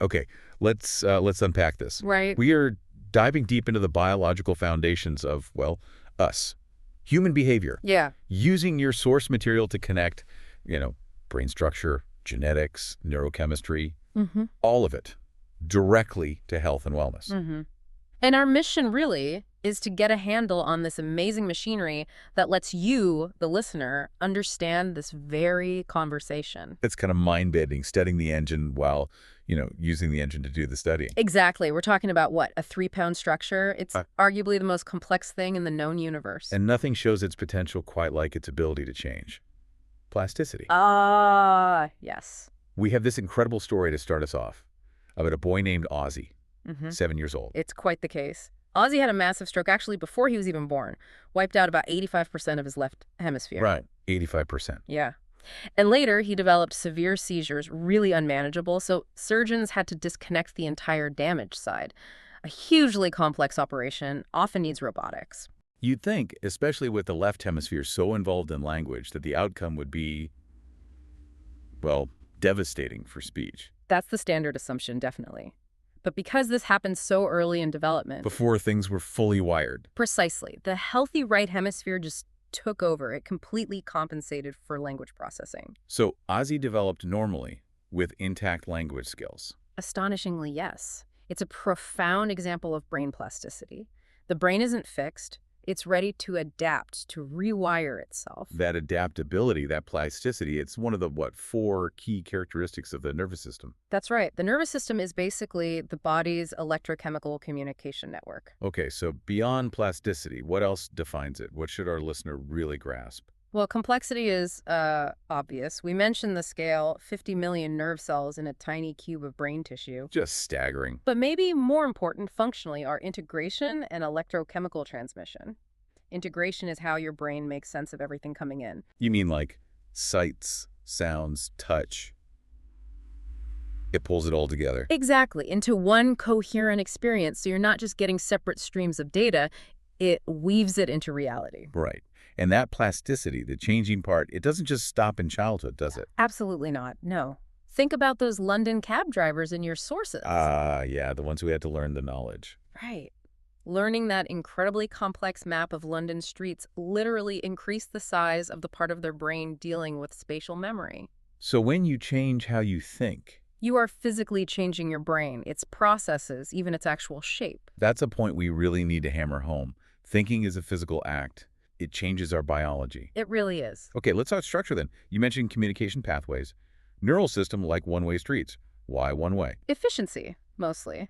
Okay, let's unpack this. Right. We are diving deep into the biological foundations of, well, us. Human behavior. Yeah. Using your source material to connect, brain structure, genetics, neurochemistry, all of it directly to health and wellness. And our mission really is to get a handle on this amazing machinery that lets you, the listener, understand this very conversation. It's kind of mind-bending, studying the engine while, using the engine to do the studying. Exactly. We're talking about, what, a 3-pound structure? It's arguably the most complex thing in the known universe. And nothing shows its potential quite like its ability to change. Plasticity. Yes. We have this incredible story to start us off about a boy named Ozzy, 7 years old. It's quite the case. Ozzy had a massive stroke actually before he was even born, wiped out about 85% of his left hemisphere. Right, 85%. Yeah. And later, he developed severe seizures, really unmanageable, so surgeons had to disconnect the entire damaged side. A hugely complex operation, often needs robotics. You'd think, especially with the left hemisphere so involved in language, that the outcome would be, well, devastating for speech. That's the standard assumption, definitely. But because this happened so early in development... Before things were fully wired. Precisely. The healthy right hemisphere just took over. It completely compensated for language processing. So Ozzy developed normally with intact language skills. Astonishingly, yes. It's a profound example of brain plasticity. The brain isn't fixed. It's ready to adapt, to rewire itself. That adaptability, that plasticity, it's one of the, 4 key characteristics of the nervous system. That's right. The nervous system is basically the body's electrochemical communication network. Okay, so beyond plasticity, what else defines it? What should our listener really grasp? Well, complexity is obvious. We mentioned the scale, 50 million nerve cells in a tiny cube of brain tissue. Just staggering. But maybe more important functionally are integration and electrochemical transmission. Integration is how your brain makes sense of everything coming in. You mean like sights, sounds, touch? It pulls it all together. Exactly, into one coherent experience, so you're not just getting separate streams of data, it weaves it into reality. Right. And that plasticity, the changing part, it doesn't just stop in childhood, does it? Absolutely not, no. Think about those London cab drivers in your sources. Yeah, the ones who had to learn the knowledge. Right. Learning that incredibly complex map of London streets literally increased the size of the part of their brain dealing with spatial memory. So when you change how you think... You are physically changing your brain, its processes, even its actual shape. That's a point we really need to hammer home. Thinking is a physical act. It changes our biology. It really is. Okay, let's talk structure then. You mentioned communication pathways. Neural system like one-way streets. Why one way? Efficiency, mostly.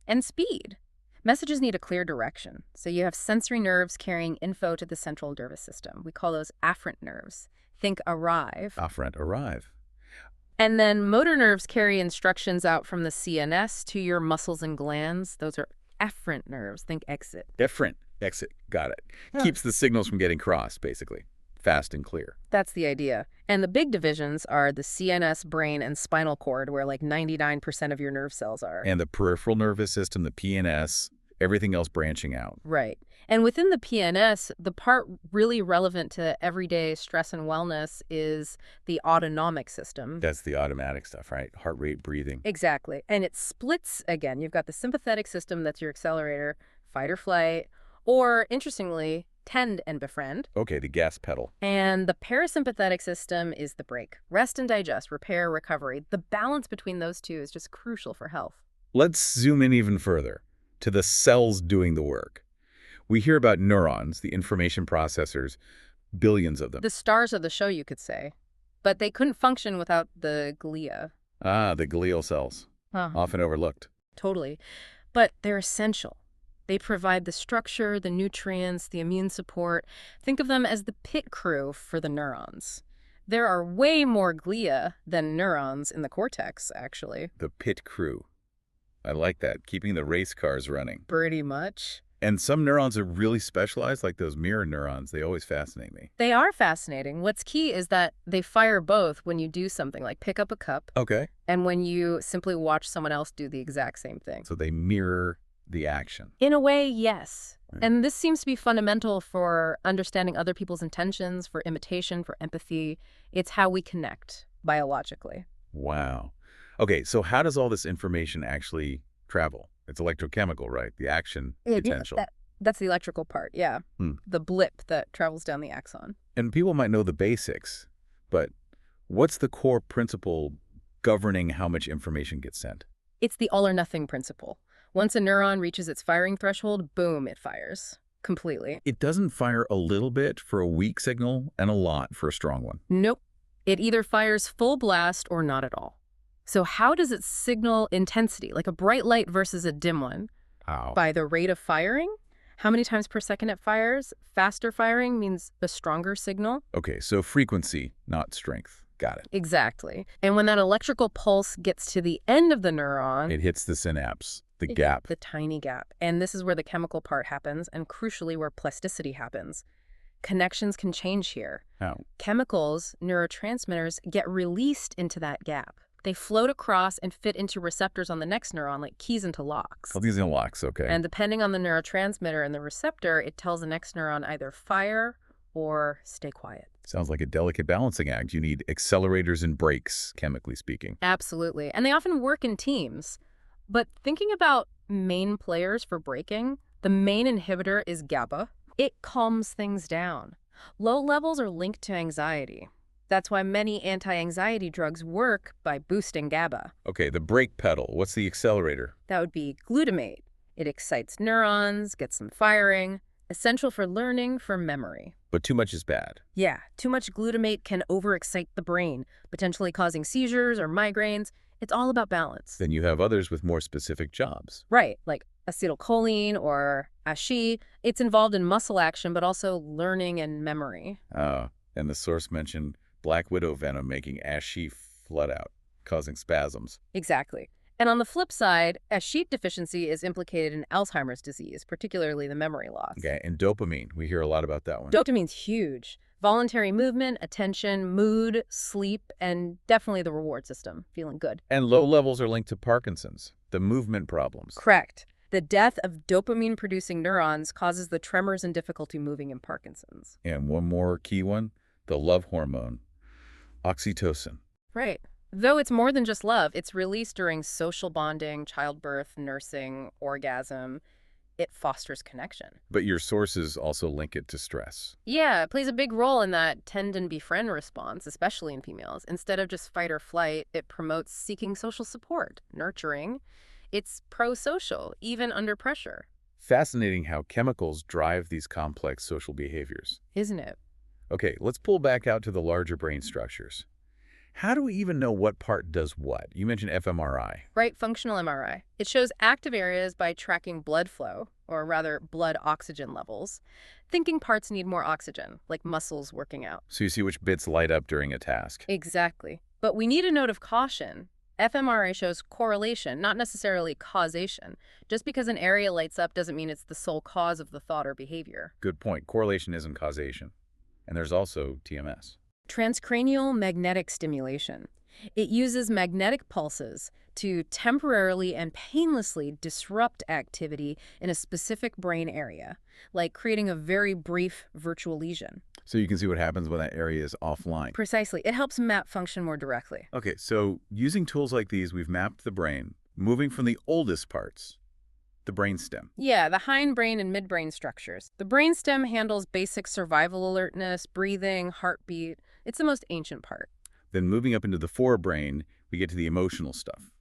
And speed. Messages need a clear direction. So you have sensory nerves carrying info to the central nervous system. We call those afferent nerves. Think arrive. Afferent, arrive. And then motor nerves carry instructions out from the CNS to your muscles and glands. Those are efferent nerves. Think exit. Efferent. Exit. Got it. Keeps the signals from getting crossed, basically. Fast and clear. That's the idea. And the big divisions are the CNS, brain, and spinal cord, where like 99% of your nerve cells are. And the peripheral nervous system, the PNS, everything else branching out. Right. And within the PNS, the part really relevant to everyday stress and wellness is the autonomic system. That's the automatic stuff, right? Heart rate, breathing. Exactly. And it splits again. You've got the sympathetic system, that's your accelerator, fight or flight, or, interestingly, tend and befriend. Okay, the gas pedal. And the parasympathetic system is the brake. Rest and digest, repair, recovery. The balance between those two is just crucial for health. Let's zoom in even further to the cells doing the work. We hear about neurons, the information processors, billions of them. The stars of the show, you could say. But they couldn't function without the glia. The glial cells, often overlooked. Totally. But they're essential. They provide the structure, the nutrients, the immune support. Think of them as the pit crew for the neurons. There are way more glia than neurons in the cortex, actually. The pit crew. I like that, keeping the race cars running. Pretty much. And some neurons are really specialized, like those mirror neurons. They always fascinate me. They are fascinating. What's key is that they fire both when you do something like pick up a cup. Okay. And when you simply watch someone else do the exact same thing. So they mirror the action. In a way, yes. Right. And this seems to be fundamental for understanding other people's intentions, for imitation, for empathy. It's how we connect biologically. Wow. Okay, so how does all this information actually travel? It's electrochemical, right? The action potential. That's the electrical part, yeah. Hmm. The blip that travels down the axon. And people might know the basics, but what's the core principle governing how much information gets sent? It's the all-or-nothing principle. Once a neuron reaches its firing threshold, boom, it fires. Completely. It doesn't fire a little bit for a weak signal and a lot for a strong one. Nope. It either fires full blast or not at all. So how does it signal intensity, like a bright light versus a dim one? How? By the rate of firing? How many times per second it fires? Faster firing means a stronger signal. Okay, so frequency, not strength. Got it. Exactly. And when that electrical pulse gets to the end of the neuron, It hits the synapse, the gap. the tiny gap. And this is where the chemical part happens, and crucially where plasticity happens. Connections can change here. How? Chemicals, neurotransmitters, get released into that gap. They float across and fit into receptors on the next neuron like keys into locks. Oh, these are locks, okay. And depending on the neurotransmitter and the receptor, it tells the next neuron either fire or stay quiet. Sounds like a delicate balancing act. You need accelerators and brakes, chemically speaking. Absolutely. And they often work in teams. But thinking about main players for braking, the main inhibitor is GABA. It calms things down. Low levels are linked to anxiety. That's why many anti-anxiety drugs work by boosting GABA. Okay, the brake pedal. What's the accelerator? That would be glutamate. It excites neurons, gets them firing, essential for learning, for memory. But too much is bad. Yeah, too much glutamate can overexcite the brain, potentially causing seizures or migraines. It's all about balance. Then you have others with more specific jobs. Right, like acetylcholine or ASHI. It's involved in muscle action, but also learning and memory. And the source mentioned black widow venom making ASHI flood out, causing spasms. Exactly. And on the flip side, ASHI deficiency is implicated in Alzheimer's disease, particularly the memory loss. Okay, and dopamine. We hear a lot about that one. Dopamine's huge. Voluntary movement, attention, mood, sleep, and definitely the reward system, feeling good. And low levels are linked to Parkinson's, the movement problems. Correct. The death of dopamine-producing neurons causes the tremors and difficulty moving in Parkinson's. And one more key one, the love hormone, oxytocin. Right. Though it's more than just love, it's released during social bonding, childbirth, nursing, orgasm. It fosters connection. But your sources also link it to stress. Yeah, it plays a big role in that tend and befriend response, especially in females. Instead of just fight or flight, it promotes seeking social support, nurturing. It's pro-social, even under pressure. Fascinating how chemicals drive these complex social behaviors. Isn't it? Okay, let's pull back out to the larger brain structures. How do we even know what part does what? You mentioned fMRI. Right, functional MRI. It shows active areas by tracking blood flow, or rather blood oxygen levels. Thinking parts need more oxygen, like muscles working out. So you see which bits light up during a task. Exactly. But we need a note of caution. fMRI shows correlation, not necessarily causation. Just because an area lights up doesn't mean it's the sole cause of the thought or behavior. Good point. Correlation isn't causation. And there's also TMS. Transcranial magnetic stimulation. It uses magnetic pulses to temporarily and painlessly disrupt activity in a specific brain area, like creating a very brief virtual lesion. So you can see what happens when that area is offline. Precisely. It helps map function more directly. Okay, so using tools like these, we've mapped the brain, moving from the oldest parts, the brainstem. Yeah, the hindbrain and midbrain structures. The brainstem handles basic survival alertness, breathing, heartbeat. It's the most ancient part. Then moving up into the forebrain, we get to the emotional stuff,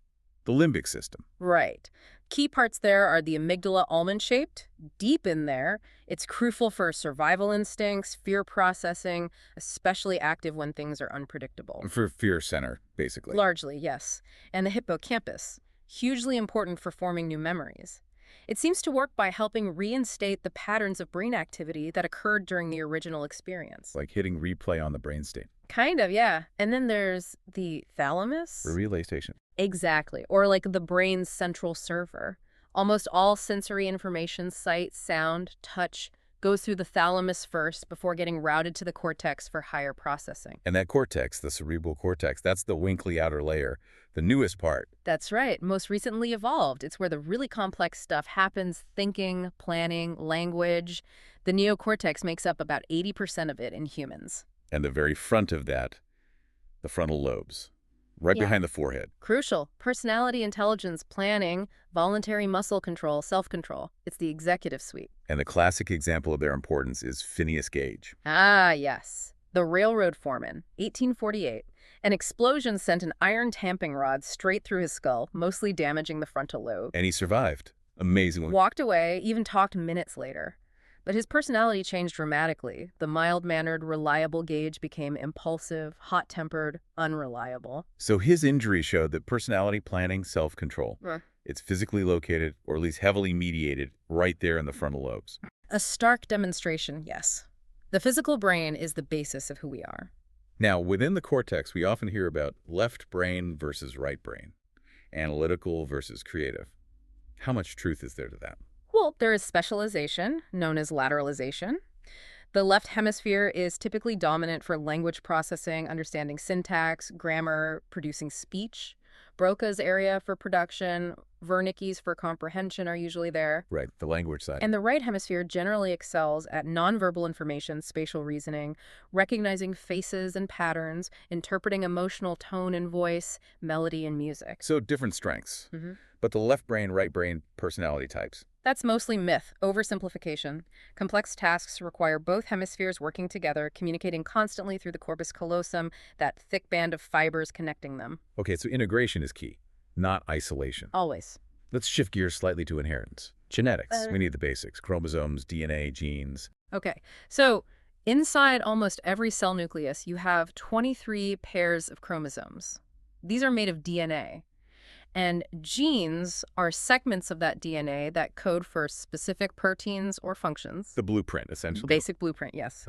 the limbic system. Right. Key parts there are the amygdala almond-shaped, deep in there. It's crucial for survival instincts, fear processing, especially active when things are unpredictable. For fear center, basically. Largely, yes. And the hippocampus, hugely important for forming new memories. It seems to work by helping reinstate the patterns of brain activity that occurred during the original experience. Like hitting replay on the brain state. Kind of, yeah. And then there's the thalamus. The relay station. Exactly. Or like the brain's central server. Almost all sensory information, sight, sound, touch, goes through the thalamus first before getting routed to the cortex for higher processing. And that cortex, the cerebral cortex, that's the winkly outer layer, the newest part. That's right. Most recently evolved. It's where the really complex stuff happens, thinking, planning, language. The neocortex makes up about 80% of it in humans. And the very front of that, the frontal lobes. right Yeah. behind the forehead. Crucial. Personality intelligence planning, voluntary muscle control, self-control. It's the executive suite. And the classic example of their importance is Phineas Gage. Ah, yes. The railroad foreman, 1848. An explosion sent an iron tamping rod straight through his skull, mostly damaging the frontal lobe. And he survived. Amazingly. Walked away, even talked minutes later. But his personality changed dramatically. The mild-mannered, reliable Gage became impulsive, hot-tempered, unreliable. So his injury showed that personality planning, self-control, it's physically located, or at least heavily mediated, right there in the frontal lobes. A stark demonstration, yes. The physical brain is the basis of who we are. Now, within the cortex, we often hear about left brain versus right brain, analytical versus creative. How much truth is there to that? Well, there is specialization, known as lateralization. The left hemisphere is typically dominant for language processing, understanding syntax, grammar, producing speech. Broca's area for production, Wernicke's for comprehension are usually there. Right, the language side. And the right hemisphere generally excels at nonverbal information, spatial reasoning, recognizing faces and patterns, interpreting emotional tone and voice, melody and music. So different strengths. But the left brain, right brain personality types. That's mostly myth, oversimplification. Complex tasks require both hemispheres working together, communicating constantly through the corpus callosum, that thick band of fibers connecting them. Okay, so integration is key, not isolation. Always. Let's shift gears slightly to inheritance. Genetics, we need the basics. Chromosomes, DNA, genes. Okay, so inside almost every cell nucleus, you have 23 pairs of chromosomes. These are made of DNA. And genes are segments of that DNA that code for specific proteins or functions. The blueprint, essentially. Basic blueprint, yes.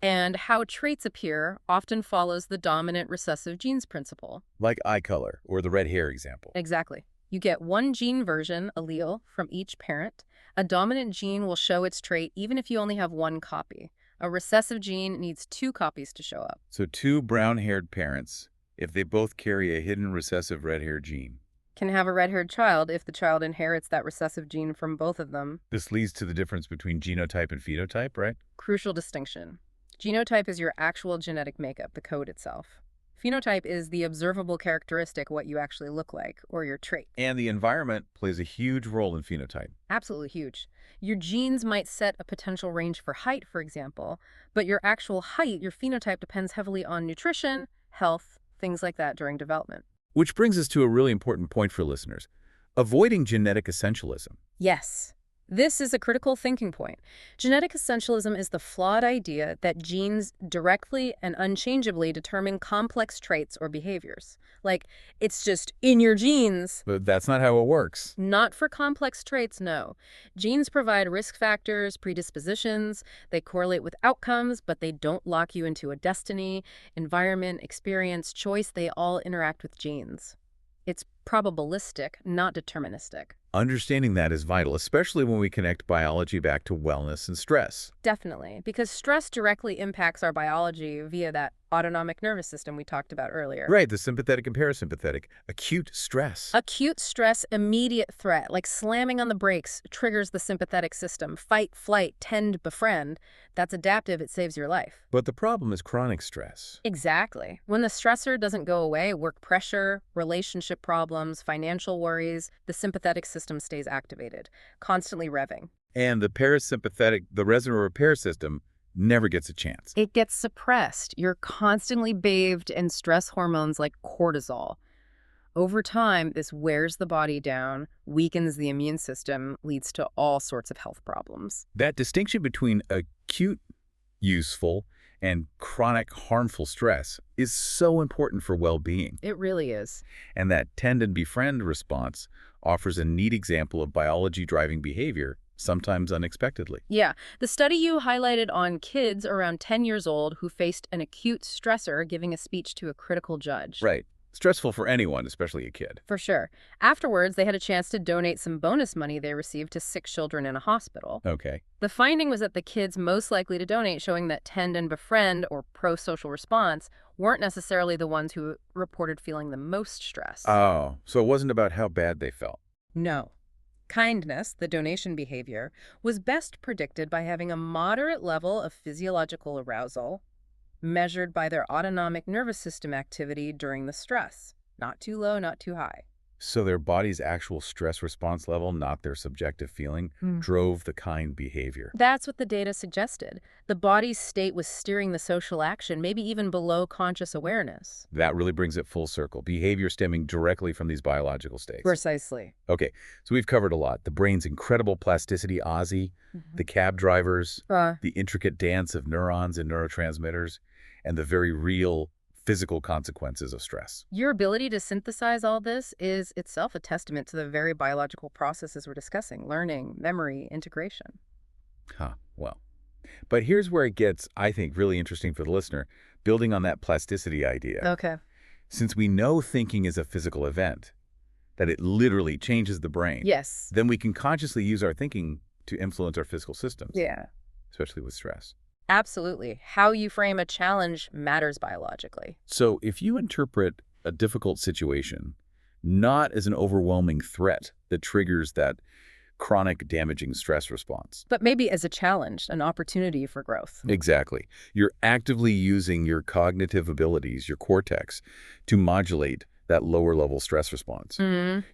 And how traits appear often follows the dominant recessive genes principle. Like eye color, or the red hair example. Exactly. You get one gene version, allele, from each parent. A dominant gene will show its trait even if you only have one copy. A recessive gene needs 2 copies to show up. So 2 brown-haired parents, if they both carry a hidden recessive red hair gene, can have a red-haired child if the child inherits that recessive gene from both of them. This leads to the difference between genotype and phenotype, right? Crucial distinction. Genotype is your actual genetic makeup, the code itself. Phenotype is the observable characteristic, what you actually look like, or your trait. And the environment plays a huge role in phenotype. Absolutely huge. Your genes might set a potential range for height, for example, but your actual height, your phenotype, depends heavily on nutrition, health, things like that during development. Which brings us to a really important point for listeners. Avoiding genetic essentialism. Yes. This is a critical thinking point. Genetic essentialism is the flawed idea that genes directly and unchangeably determine complex traits or behaviors. Like, it's just in your genes. But that's not how it works. Not for complex traits, no. Genes provide risk factors, predispositions. They correlate with outcomes, but they don't lock you into a destiny. Environment, experience, choice, they all interact with genes. It's probabilistic, not deterministic. Understanding that is vital, especially when we connect biology back to wellness and stress. Definitely, because stress directly impacts our biology via that autonomic nervous system we talked about earlier. Right, the sympathetic and parasympathetic. Acute stress. Acute stress, immediate threat, like slamming on the brakes, triggers the sympathetic system. Fight, flight, tend, befriend. That's adaptive, it saves your life. But the problem is chronic stress. Exactly. When the stressor doesn't go away, work pressure, relationship problems, financial worries, the sympathetic system stays activated, constantly revving. And the parasympathetic, the reservoir repair system, never gets a chance. It gets suppressed. You're constantly bathed in stress hormones like cortisol. Over time, this wears the body down, weakens the immune system, leads to all sorts of health problems. That distinction between acute, useful, and chronic, harmful stress is so important for well-being. It really is. And that tend and befriend response offers a neat example of biology driving behavior, sometimes unexpectedly. Yeah. The study you highlighted on kids around 10 years old who faced an acute stressor giving a speech to a critical judge. Right. Stressful for anyone, especially a kid. For sure. Afterwards, they had a chance to donate some bonus money they received to sick children in a hospital. Okay. The finding was that the kids most likely to donate, showing that tend and befriend, or pro-social response, weren't necessarily the ones who reported feeling the most stress. Oh, so it wasn't about how bad they felt. No. Kindness, the donation behavior, was best predicted by having a moderate level of physiological arousal, measured by their autonomic nervous system activity during the stress. Not too low, not too high. So their body's actual stress response level, not their subjective feeling, drove the kind behavior. That's what the data suggested. The body's state was steering the social action, maybe even below conscious awareness. That really brings it full circle. Behavior stemming directly from these biological states. Precisely. Okay, so we've covered a lot. The brain's incredible plasticity, Ozzy, the cab drivers, the intricate dance of neurons and neurotransmitters, and the very real physical consequences of stress. Your ability to synthesize all this is itself a testament to the very biological processes we're discussing: learning, memory, integration. Well. But here's where it gets, I think, really interesting for the listener, building on that plasticity idea. Okay. Since we know thinking is a physical event, that it literally changes the brain, Yes. then we can consciously use our thinking to influence our physical systems, Yeah. especially with stress. Absolutely. How you frame a challenge matters biologically. So if you interpret a difficult situation not as an overwhelming threat that triggers that chronic damaging stress response. But maybe as a challenge, an opportunity for growth. Exactly. You're actively using your cognitive abilities, your cortex, to modulate that lower level stress response.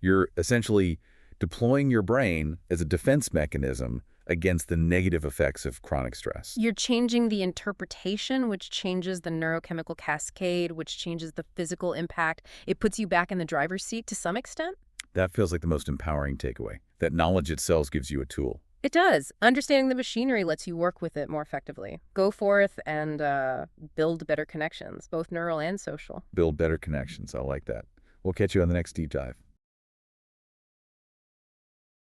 You're essentially deploying your brain as a defense mechanism against the negative effects of chronic stress. You're changing the interpretation, which changes the neurochemical cascade, which changes the physical impact. It puts you back in the driver's seat to some extent. That feels like the most empowering takeaway. That knowledge itself gives you a tool. It does. Understanding the machinery lets you work with it more effectively. Go forth and build better connections, both neural and social. Build better connections. I like that. We'll catch you on the next deep dive.